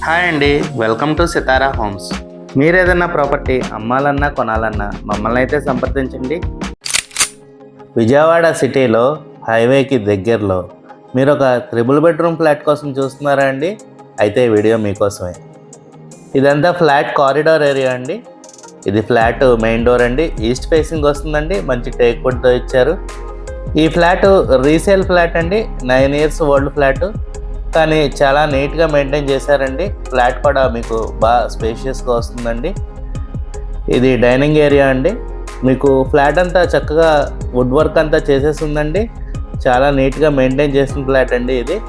Hi అండి, welcome to Sitara homes. మీరు ఏదైనా ప్రాపర్టీ అమ్మాలన్నా కొనాలన్నా మమ్మల్ని అయితే సంప్రదించండి. విజయవాడ సిటీలో హైవేకి దగ్గరలో మీరు ఒక 3 బెడ్రూమ్ ఫ్లాట్ కోసం చూస్తున్నారా అండి? అయితే వీడియో మీకోసమే. ఇదంతా ఫ్లాట్ కారిడార్ ఏరియా అండి. ఇది ఫ్లాట్ మెయిన్ డోర్ అండి, ఈస్ట్ ఫేసింగ్ వస్తుందండి. మంచి టేక్ వుడ్తో ఇచ్చారు. ఈ ఫ్లాట్ రీసేల్ ఫ్లాట్ అండి, 9 years ఓల్డ్ ఫ్లాట్, కానీ చాలా నీట్గా మెయింటైన్ చేశారండి. ఫ్లాట్ కూడా మీకు బాగా స్పేషియస్గా వస్తుందండి. ఇది డైనింగ్ ఏరియా అండి. మీకు ఫ్లాట్ అంతా చక్కగా వుడ్ వర్క్ అంతా చేసేసిందండి. చాలా నీట్గా మెయింటైన్ చేసిన ఫ్లాట్ అండి ఇది.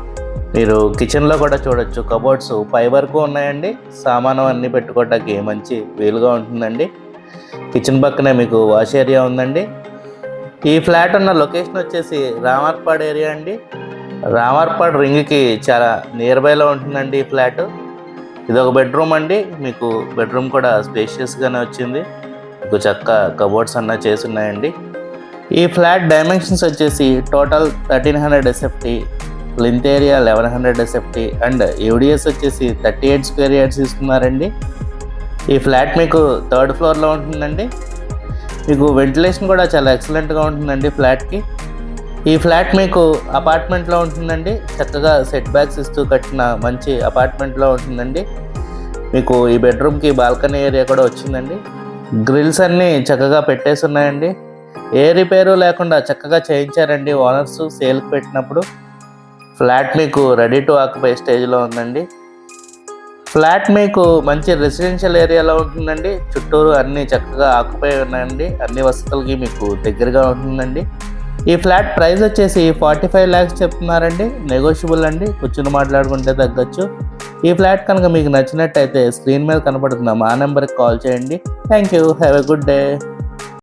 మీరు కిచెన్లో కూడా చూడొచ్చు, కబోర్డ్స్ పై వరకు ఉన్నాయండి. సామాను అన్నీ పెట్టుకోవడానికి మంచి వీలుగా ఉంటుందండి. కిచెన్ పక్కనే మీకు వాష్ ఏరియా ఉందండి. ఈ ఫ్లాట్ ఉన్న లొకేషన్ వచ్చేసి రామర్పాడ్ ఏరియా అండి. రామర్పాడ్ రింగ్కి చాలా నియర్ బైలో ఉంటుందండి ఈ ఫ్లాట్. ఇది ఒక బెడ్రూమ్ అండి. మీకు బెడ్రూమ్ కూడా స్పేషియస్గానే వచ్చింది. మీకు చక్క కబోర్డ్స్ అన్న చేసి ఉన్నాయండి. ఈ ఫ్లాట్ డైమెన్షన్స్ వచ్చేసి total 1300 SFT, లింత్ area 1100 SFT and UDS వచ్చేసి 38 square yards ఇస్తున్నారండి. ఈ ఫ్లాట్ మీకు 3rd floorలో ఉంటుందండి. మీకు వెంటిలేషన్ కూడా చాలా ఎక్సలెంట్గా ఉంటుందండి ఫ్లాట్కి. ఈ ఫ్లాట్ మీకు అపార్ట్మెంట్లో ఉంటుందండి. చక్కగా సెట్ బ్యాక్స్ ఇస్తూ కట్టిన మంచి అపార్ట్మెంట్లో ఉంటుందండి. మీకు ఈ బెడ్రూమ్కి బాల్కనీ ఏరియా కూడా వచ్చిందండి. గ్రిల్స్ అన్నీ చక్కగా పెట్టేసి ఉన్నాయండి. ఏ రిపేరు లేకుండా చక్కగా చేయించారండి ఓనర్స్ సేల్కి పెట్టినప్పుడు. ఫ్లాట్ మీకు రెడీ టు ఆక్యుపై స్టేజ్లో ఉందండి. ఫ్లాట్ మీకు మంచి రెసిడెన్షియల్ ఏరియాలో ఉంటుందండి. చుట్టూరు అన్నీ చక్కగా ఆక్యుపై ఉన్నాయండి. అన్ని వసతులకి మీకు దగ్గరగా ఉంటుందండి. ఈ ఫ్లాట్ ప్రైస్ వచ్చేసి 45 lakhs చెప్తున్నారండి. నెగోషియబుల్ అండి, కూర్చుని మాట్లాడుకుంటే తగ్గచ్చు. ఈ ఫ్లాట్ కనుక మీకు నచ్చినట్టయితే స్క్రీన్ మీద కనపడుతున్న మా నెంబర్కి కాల్ చేయండి. Thank you, have a good day.